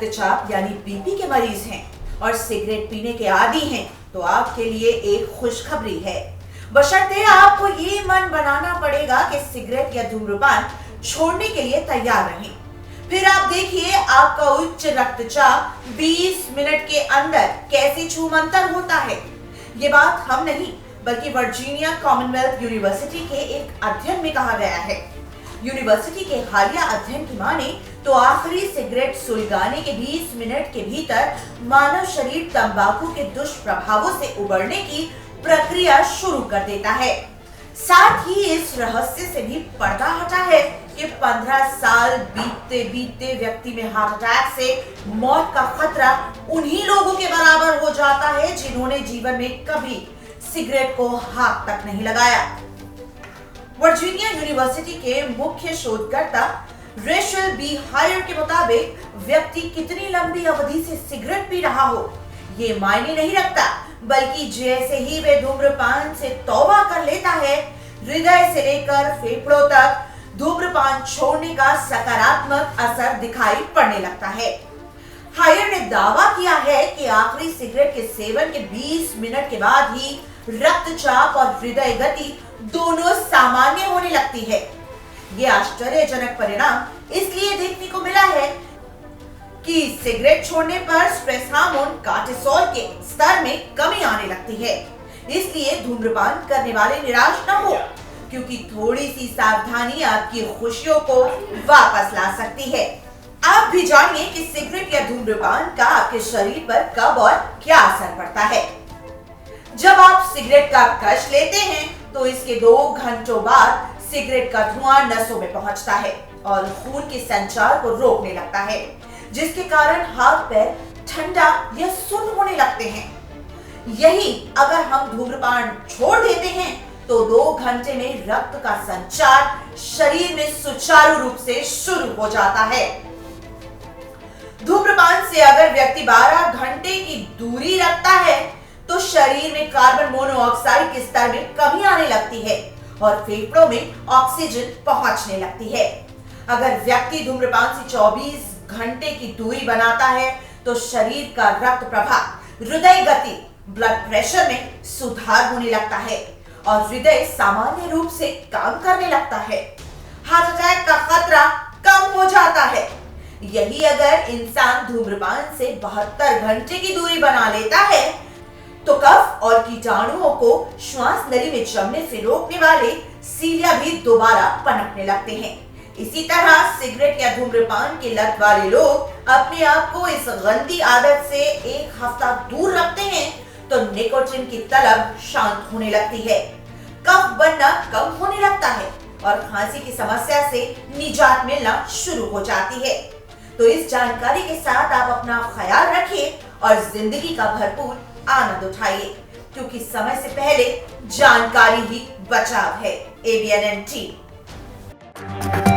रक्तचाप यानी बीपी के मरीज हैं और सिगरेट पीने के आदी हैं तो आपके लिए एक खुशखबरी है। बशर्ते आपको ये मन बनाना पड़ेगा कि सिगरेट या धूम्रपान छोड़ने के लिए तैयार रहें। फिर आप देखिए आपका उच्च रक्तचाप 20 मिनट के अंदर कैसे छूमंतर होता है। ये बात हम नहीं बल्कि वर्जीनिया कॉमनवेल्थ यूनिवर्सिटी के एक अध्ययन में कहा गया है। यूनिवर्सिटी के हालिया अध्ययन की माने तो आखिरी सिगरेट सुलगाने के 20 मिनट के भीतर मानव शरीर तंबाकू के दुष्प्रभावों से उबरने की प्रक्रिया शुरू कर देता है। साथ ही इस रहस्य से भी पर्दा हटा है कि 15 साल बीतते बीतते व्यक्ति में हार्ट अटैक से मौत का खतरा उन्हीं लोगों के बराबर हो जाता है जिन्होंने जीवन में कभी सिगरेट को हाथ तक नहीं लगाया। वर्जीनिया यूनिवर्सिटी के मुख्य शोधकर्ता रेचल बी हायर के मुताबिक व्यक्ति कितनी लंबी अवधि से सिगरेट पी रहा हो ये मायने नहीं रखता, बल्कि जैसे ही वे धूम्रपान से तौबा कर लेता है, हृदय से लेकर फेफड़ों तक धूम्रपान छोड़ने का सकारात्मक असर दिखाई पड़ने लगता है। हायर ने दावा किया है कि आखिरी सिगरेट के सेवन के 20 मिनट के बाद ही रक्तचाप और हृदय गति दोनों सामान्य होने लगती है। ये आश्चर्यजनक परिणाम इसलिए देखने को मिला है कि सिगरेट छोड़ने पर स्ट्रेस हार्मोन कार्टिसोल के स्तर में कमी आने लगती है। इसलिए धूम्रपान करने वाले निराश न हो, क्योंकि थोड़ी सी सावधानी आपकी खुशियों को वापस ला सकती है। आप भी जानिए कि सिगरेट या धूम्रपान का आपके शरीर पर कब और क्या असर पड़ता है। जब आप सिगरेट का कश लेते हैं तो इसके 2 घंटों बाद सिगरेट का धुआं नसों में पहुंचता है और खून के संचार को रोकने लगता है, जिसके कारण हाथ पैर ठंडा या सुन्न होने लगते हैं। यही अगर हम धूम्रपान छोड़ देते हैं तो 2 घंटे में रक्त का संचार शरीर में सुचारू रूप से शुरू हो जाता है। धूम्रपान से अगर व्यक्ति 12 घंटे की दूरी रखता है तो शरीर में कार्बन मोनोऑक्साइड के स्तर में कमी आने लगती है और फेफड़ों में ऑक्सीजन पहुंचने लगती है। अगर व्यक्ति धूम्रपान से 24 घंटे की दूरी बनाता है तो शरीर का रक्त प्रवाह, हृदय गति, ब्लड प्रेशर में सुधार होने लगता है और हृदय सामान्य रूप से काम करने लगता है। हार्ट अटैक का खतरा कम हो जाता है। यही अगर इंसान धूम्रपान से 72 घंटे की दूरी बना लेता है तो कफ और कीटाणुओं को श्वास नली में जमने से रोकने वाले सीलिया भी दोबारा पनपने लगते हैं। इसी तरह सिगरेट या धूम्रपान की लत वाले लोग अपने आप को इस गंदी आदत से 1 हफ्ता दूर रखते हैं तो निकोटीन की तलब शांत होने लगती है, कफ बनना कम होने लगता है और खांसी की समस्या से निजात मिलना शुरू हो जाती है। तो इस जानकारी के साथ आप अपना ख्याल रखिए और जिंदगी का भरपूर आनंद उठाइए, क्योंकि समय से पहले जानकारी ही बचाव है। ABNN team.